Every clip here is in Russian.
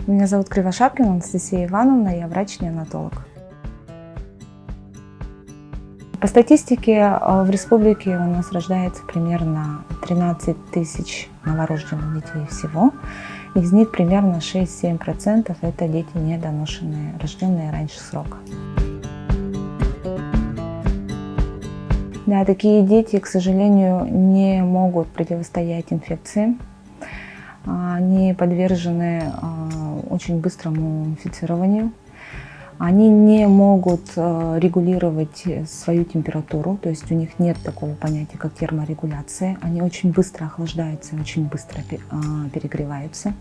Меня зовут Кривошапкина Анастасия Ивановна, я врач-неонатолог. По статистике в республике у нас рождается примерно 13 тысяч новорожденных детей всего. Из них примерно 6-7% это дети недоношенные, рожденные раньше срока. Да, такие дети, к сожалению, не могут противостоять инфекции. Они подвержены очень быстрому инфицированию. Они не могут регулировать свою температуру, то есть у них нет такого понятия, как терморегуляция. Они очень быстро охлаждаются, очень быстро перегреваются.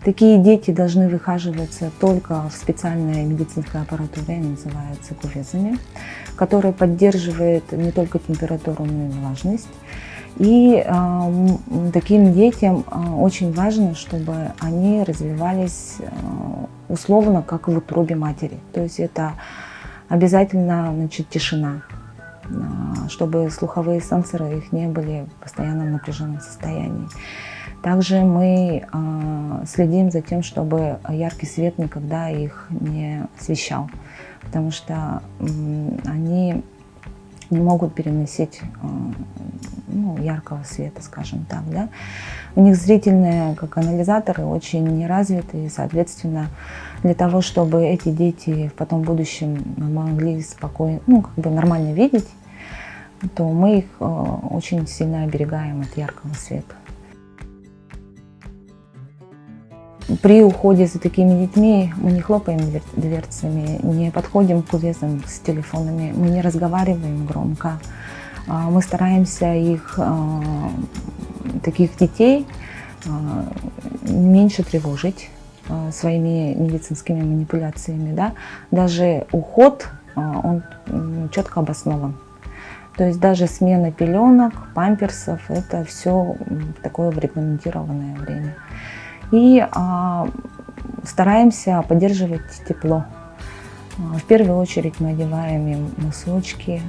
Такие дети должны выхаживаться только в специальной медицинской аппаратуре, они называются кувезами, которая поддерживает не только температуру, но и влажность. И таким детям очень важно, чтобы они развивались условно, как в утробе матери. То есть это обязательно, тишина, чтобы слуховые сенсоры их не были в постоянном напряженном состоянии. Также мы следим за тем, чтобы яркий свет никогда их не освещал, потому что они не могут переносить яркого света, скажем так. Да? У них зрительные, как анализаторы, очень неразвиты, и, соответственно, для того, чтобы эти дети потом в будущем могли спокойно, нормально видеть, то мы их очень сильно оберегаем от яркого света. При уходе за такими детьми мы не хлопаем дверцами, не подходим к кувезам с телефонами, мы не разговариваем громко. Мы стараемся таких детей меньше тревожить своими медицинскими манипуляциями. Да? Даже уход, он четко обоснован. То есть даже смена пеленок, памперсов, это все такое в регламентированное время. И стараемся поддерживать тепло. В первую очередь мы одеваем им носочки,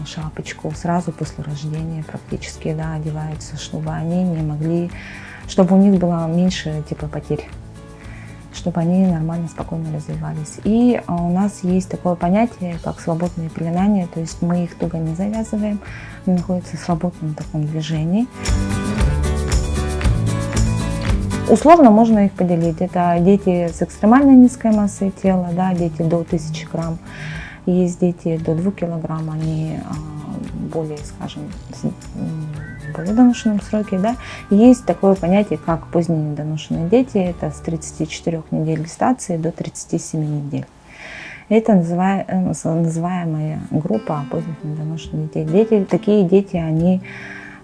шапочку сразу после рождения практически, да, одеваются, чтобы они не могли, чтобы у них было меньше теплопотерь, чтобы они нормально, спокойно развивались. И у нас есть такое понятие, как свободное пеленание, то есть мы их туго не завязываем, они находятся в свободном таком движении. Условно можно их поделить. Это дети с экстремально низкой массой тела, да, дети до 1000 грамм. Есть дети до 2 килограмм, они более, скажем, более доношенном сроке. Да. Есть такое понятие, как поздние недоношенные дети. Это с 34 недель гестации до 37 недель. Это называемая группа поздних недоношенных детей. Такие дети, они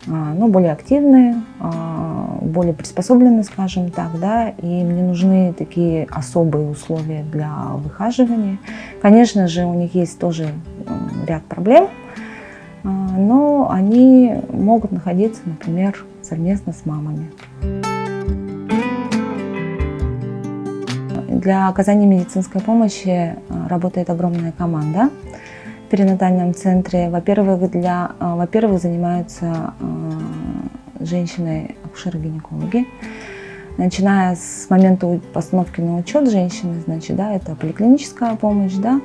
более активные, более приспособлены, скажем так, да, и им не нужны такие особые условия для выхаживания. Конечно же, у них есть тоже ряд проблем, но они могут находиться, например, совместно с мамами. Для оказания медицинской помощи работает огромная команда. В перинатальном центре, во-первых, занимаются женщины-акушеры-гинекологи. Начиная с момента постановки на учет женщины, это поликлиническая помощь, да,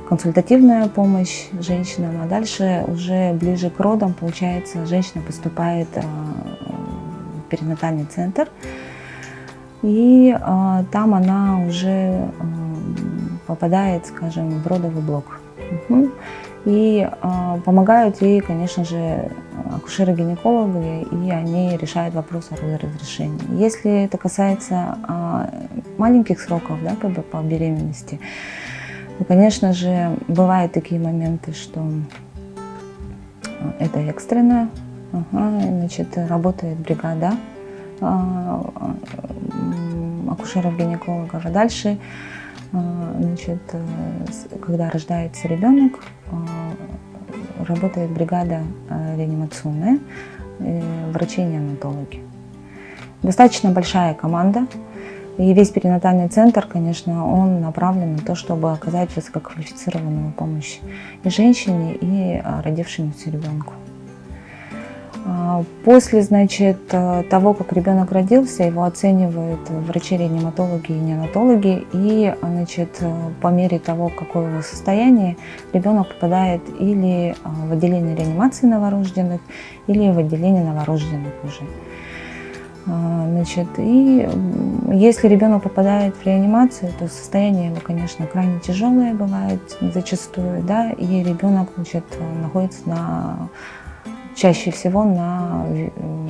консультативная помощь женщинам, а дальше уже ближе к родам, получается, женщина поступает в перинатальный центр, и там она уже попадает, скажем, в родовый блок. И помогают ей, конечно же, акушеры-гинекологи, и они решают вопрос о родоразрешении. Если это касается маленьких сроков, да, по беременности, то, конечно же, бывают такие моменты, что это экстренно, работает бригада акушеров-гинекологов, а дальше когда рождается ребенок, работает бригада реанимационная, врачи-неонатологи. Достаточно большая команда, и весь перинатальный центр, конечно, он направлен на то, чтобы оказать высококвалифицированную помощь и женщине, и родившемуся ребенку. После, значит, того, как ребенок родился, его оценивают врачи-реаниматологи и неонатологи, и, значит, по мере того, какое его состояние, ребенок попадает или в отделение реанимации новорожденных, или в отделение новорожденных уже. Значит, и если ребенок попадает в реанимацию, то состояние его, конечно, крайне тяжелое бывает зачастую, да, и ребенок, значит, находится чаще всего на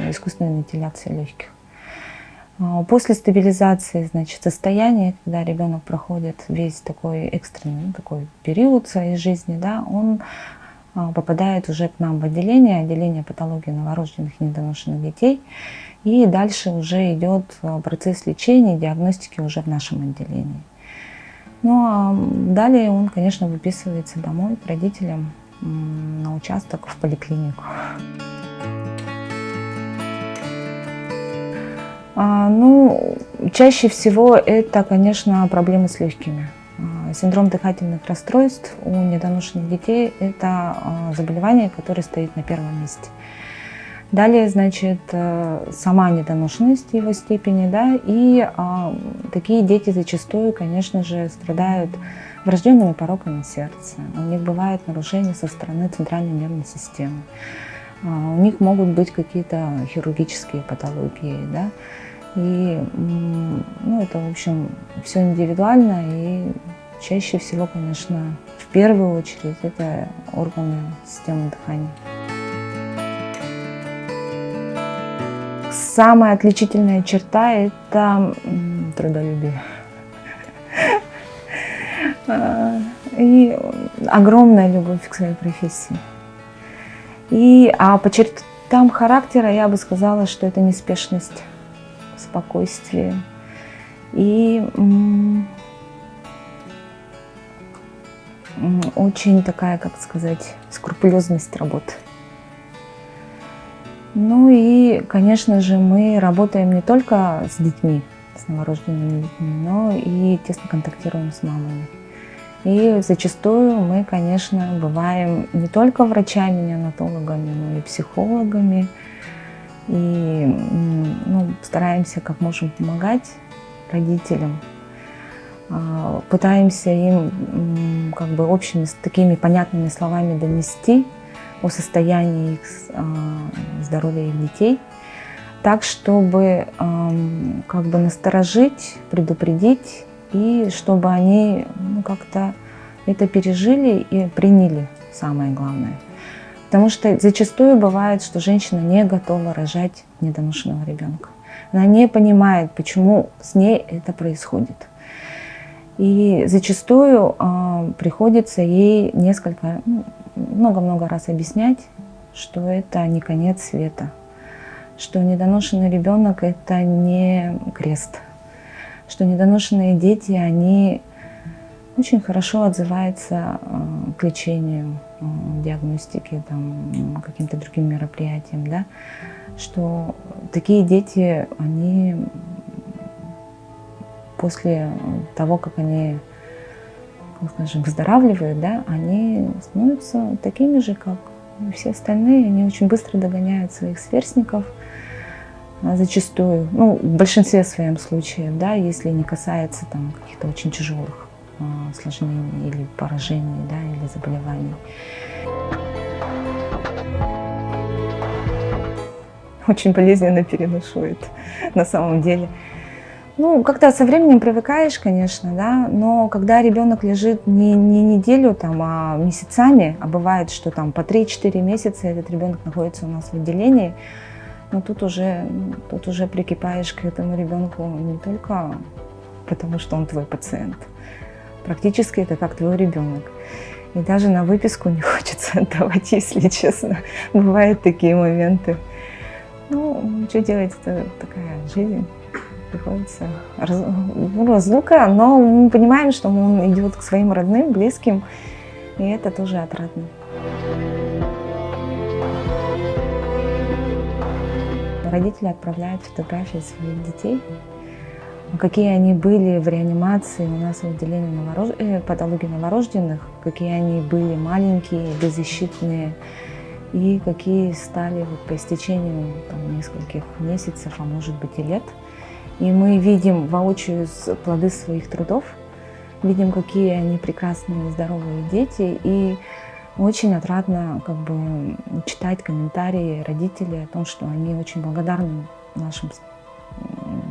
искусственной вентиляции легких. После стабилизации, значит, состояния, когда ребенок проходит весь такой экстренный, такой период своей жизни, да, он попадает уже к нам в отделение патологии новорожденных и недоношенных детей. И дальше уже идет процесс лечения, диагностики уже в нашем отделении. Ну а далее он, конечно, выписывается домой к родителям на участок в поликлинику. Ну, чаще всего это, конечно, проблемы с легкими. Синдром дыхательных расстройств у недоношенных детей – это заболевание, которое стоит на первом месте. Далее, значит, сама недоношенность его степени, да, и такие дети зачастую, конечно же, страдают врожденными пороками сердца. У них бывают нарушения со стороны центральной нервной системы. У них могут быть какие-то хирургические патологии, да, и, ну, это, в общем, все индивидуально, и чаще всего, конечно, в первую очередь, это органы системы дыхания. Самая отличительная черта – это трудолюбие. И огромная любовь к своей профессии. А по чертам характера я бы сказала, что это неспешность, спокойствие и очень такая, как сказать, скрупулезность работы. Ну и, конечно же, мы работаем не только с детьми, с новорожденными детьми, но и тесно контактируем с мамами. И зачастую мы, конечно, бываем не только врачами, неонатологами, но и психологами. И стараемся как можем помогать родителям. Пытаемся им как бы общими такими понятными словами донести о состоянии здоровья их детей, так, чтобы как бы насторожить, предупредить, и чтобы они как-то это пережили и приняли, самое главное. Потому что зачастую бывает, что женщина не готова рожать недоношенного ребенка. Она не понимает, почему с ней это происходит. И зачастую приходится ей много-много раз объяснять, что это не конец света, что недоношенный ребенок – это не крест, что недоношенные дети, они очень хорошо отзываются к лечению, диагностике, каким-то другим мероприятиям, да? Что такие дети, они после того, как они, скажем, выздоравливают, да, они становятся такими же, как и все остальные. Они очень быстро догоняют своих сверстников, зачастую, в большинстве своем случаев, да, если не касается каких-то очень тяжелых осложнений или поражений, да, или заболеваний. Очень болезненно переношу это на самом деле. Как-то со временем привыкаешь, конечно, да, но когда ребенок лежит не неделю, а месяцами, а бывает, что по 3-4 месяца этот ребенок находится у нас в отделении, тут уже прикипаешь к этому ребенку не только потому, что он твой пациент. Практически это как твой ребенок. И даже на выписку не хочется отдавать, если честно. Бывают такие моменты. Что делать, это такая жизнь. Приходится разлука, но мы понимаем, что он идет к своим родным, близким, и это тоже отрадно. Родители отправляют фотографии своих детей, какие они были в реанимации у нас в отделении патологии новорожденных, какие они были маленькие, беззащитные. и какие стали вот по истечению там, нескольких месяцев, а может быть и лет. И мы видим воочию плоды своих трудов, видим, какие они прекрасные, здоровые дети, и очень отрадно как бы читать комментарии родителей о том, что они очень благодарны нашим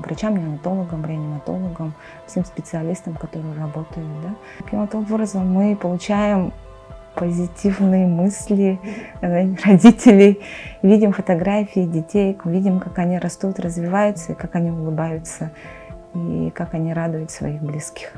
врачам, неонатологам, реаниматологам, всем специалистам, которые работают. Да. Таким вот образом мы получаем позитивные мысли родителей, видим фотографии детей, видим, как они растут, развиваются, и как они улыбаются, и как они радуют своих близких.